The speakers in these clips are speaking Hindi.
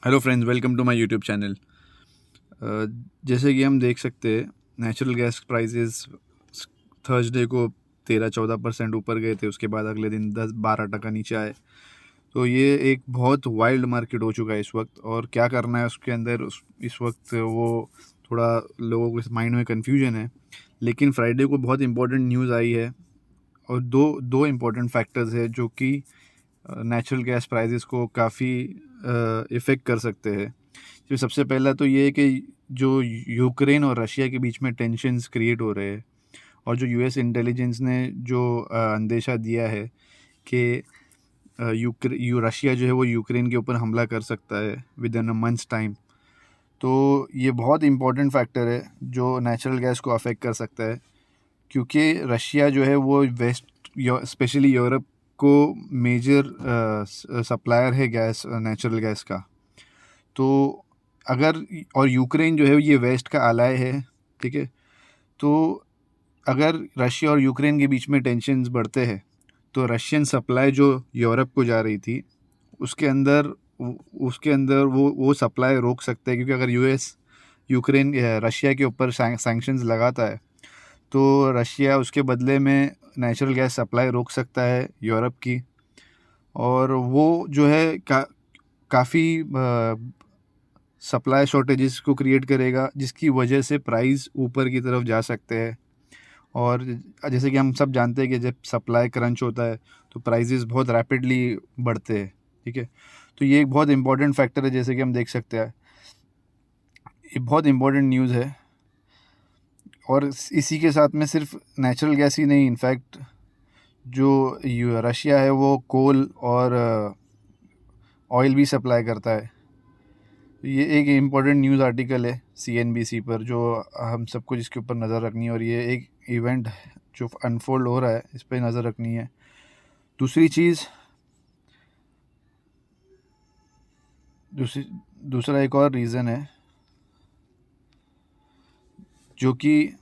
Hello friends, welcome to my YouTube channel. जैसे कि हम देख सकते हैं, नेचुरल गैस प्राइसेस थर्सडे को 13-14% ऊपर गए थे। उसके बाद अगले दिन 10-12% नीचे आए। तो ये एक बहुत वाइल्ड मार्केट हो चुका है इस वक्त, और क्या करना है उसके अंदर इस वक्त वो थोड़ा लोगों के माइंड में कन्फ्यूजन है। लेकिन फ्राइडे को बहुत इंपॉर्टेंट न्यूज़ आई है, और दो दो इम्पोर्टेंट फैक्टर्स है जो कि नेचुरल गैस प्राइसेस को काफ़ी इफ़ेक्ट कर सकते हैं। तो सबसे पहला तो ये है कि जो यूक्रेन और रशिया के बीच में टेंशन्स क्रिएट हो रहे हैं, और जो यूएस इंटेलिजेंस ने जो अंदेशा दिया है कि रशिया जो है वो यूक्रेन के ऊपर हमला कर सकता है with in a months time. तो ये बहुत इंपॉर्टेंट फैक्टर है जो नेचुरल गैस को अफेक्ट कर सकता है, क्योंकि रशिया जो है वो वेस्ट स्पेशली यूरोप को मेजर सप्लायर है गैस, नेचुरल गैस का। तो अगर और यूक्रेन जो है ये वेस्ट का अलाय है, ठीक है। तो अगर रशिया और यूक्रेन के बीच में टेंशन्स बढ़ते हैं, तो रशियन सप्लाई जो यूरोप को जा रही थी उसके अंदर उसके अंदर वो सप्लाई रोक सकते हैं, क्योंकि अगर यूएस यूक्रेन रशिया के ऊपर सैंक्शंस लगाता है तो रशिया उसके बदले में नेचुरल गैस सप्लाई रोक सकता है यूरोप की। और वो जो है काफ़ी सप्लाई शॉर्टेजेस को क्रिएट करेगा, जिसकी वजह से प्राइस ऊपर की तरफ जा सकते हैं। और जैसे कि हम सब जानते हैं कि जब सप्लाई क्रंच होता है तो प्राइसेस बहुत रैपिडली बढ़ते हैं, ठीक है। तो ये एक बहुत इंपॉर्टेंट फैक्टर है, जैसे कि हम देख सकते हैं। ये बहुत इंपॉर्टेंट न्यूज़ है। और इसी के साथ में सिर्फ नेचुरल गैस ही नहीं, इनफैक्ट जो रशिया है वो कोल और ऑयल भी सप्लाई करता है। ये एक इम्पॉर्टेंट न्यूज़ आर्टिकल है सीएनबीसी पर, जो हम सबको जिसके ऊपर नज़र रखनी है, और ये एक इवेंट जो अनफोल्ड हो रहा है इस पर नज़र रखनी है। दूसरी चीज़ दूसरा एक और रीज़न है जो कि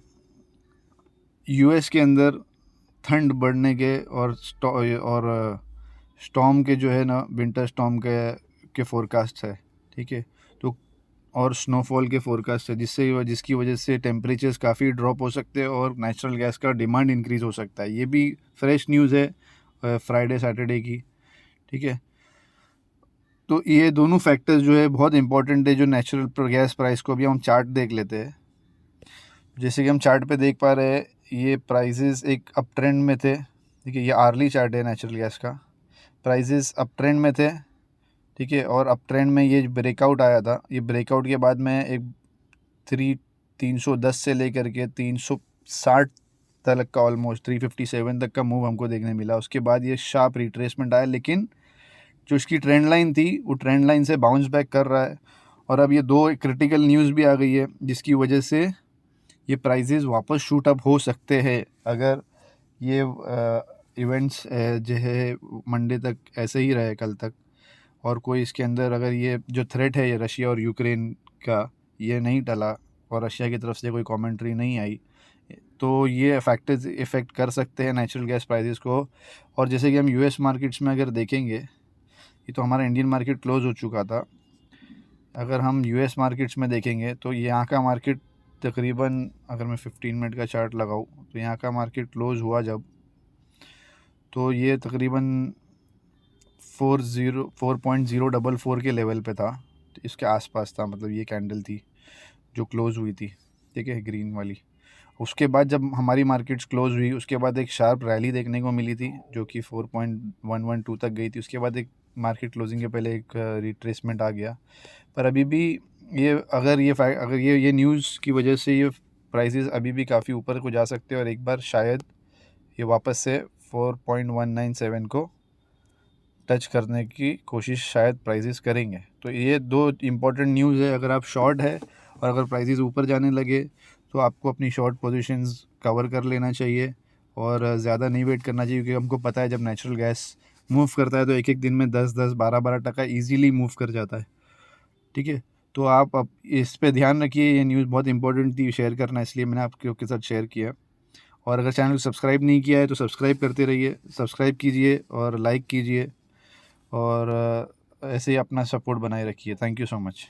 यूएस के अंदर ठंड बढ़ने के और स्टॉर्म के जो है ना, विंटर स्टॉर्म के फोरकास्ट है, ठीक है। तो और स्नोफॉल के फोरकास्ट है, जिसकी वजह से टेम्परेचर्स काफ़ी ड्रॉप हो सकते हैं और नेचुरल गैस का डिमांड इंक्रीज़ हो सकता है। ये भी फ्रेश न्यूज़ है फ्राइडे सैटरडे की, ठीक है। तो ये दोनों फैक्टर्स जो है बहुत इंपॉर्टेंट है जो नेचुरल गैस प्राइस को। अभी हम चार्ट देख लेते हैं। जैसे कि हम चार्ट पे देख पा रहे हैं, ये प्राइसेस एक अप ट्रेंड में थे, ठीक है। ये आर्ली चार्ट है नेचुरल गैस का। प्राइसेस अप ट्रेंड में थे, ठीक है। और अप ट्रेंड में ये ब्रेकआउट आया था। ये ब्रेकआउट के बाद में एक 310 से लेकर के 360 तक का, ऑलमोस्ट 357 तक का मूव हमको देखने मिला। उसके बाद ये शार्प रिट्रेसमेंट आया, लेकिन जो इसकी ट्रेंड लाइन थी वो ट्रेंड लाइन से बाउंस बैक कर रहा है। और अब ये दो क्रिटिकल न्यूज़ भी आ गई है, जिसकी वजह से ये प्राइजेज़ वापस शूट अप हो सकते हैं, अगर ये इवेंट्स जो है मंडे तक ऐसे ही रहे, कल तक। और कोई इसके अंदर अगर ये जो थ्रेट है ये रशिया और यूक्रेन का, ये नहीं टला और रशिया की तरफ से कोई कमेंट्री नहीं आई, तो ये फैक्टर्स इफ़ेक्ट कर सकते हैं नेचुरल गैस प्राइसेस को। और जैसे कि हम यूएस मार्केट्स में अगर देखेंगे, ये तो हमारा इंडियन मार्केट क्लोज हो चुका था। अगर हम यूएस मार्केट्स में देखेंगे तो यहाँ का मार्केट तकरीबन, अगर मैं 15 मिनट का चार्ट लगाऊँ, तो यहाँ का मार्केट क्लोज हुआ जब, तो ये तकरीबन 4.044 के लेवल पे था। तो इसके आसपास था, मतलब ये कैंडल थी जो क्लोज़ हुई थी, ठीक है, ग्रीन वाली। उसके बाद जब हमारी मार्केट्स क्लोज़ हुई, उसके बाद एक शार्प रैली देखने को मिली थी जो कि 4.112 तक गई थी। उसके बाद एक मार्केट क्लोजिंग के पहले एक रिट्रेसमेंट आ गया। पर अभी भी ये अगर ये न्यूज़ की वजह से ये प्राइसेस अभी भी काफ़ी ऊपर को जा सकते हैं, और एक बार शायद ये वापस से 4.197 को टच करने की कोशिश शायद प्राइसेस करेंगे। तो ये दो इम्पॉर्टेंट न्यूज़ है। अगर आप शॉर्ट है और अगर प्राइसेस ऊपर जाने लगे तो आपको अपनी शॉर्ट पोजीशंस कवर कर लेना चाहिए, और ज़्यादा नहीं वेट करना चाहिए, क्योंकि हमको पता है जब नेचुरल गैस मूव करता है तो एक एक दिन में 10-10 12-12 टका ईजीली मूव कर जाता है, ठीक है। तो आप अब इस पे ध्यान रखिए। ये न्यूज़ बहुत इंपॉर्टेंट थी शेयर करना, इसलिए मैंने आपके साथ शेयर किया। और अगर चैनल को सब्सक्राइब नहीं किया है तो सब्सक्राइब करते रहिए, सब्सक्राइब कीजिए और लाइक कीजिए। और ऐसे ही अपना सपोर्ट बनाए रखिए। Thank you so much.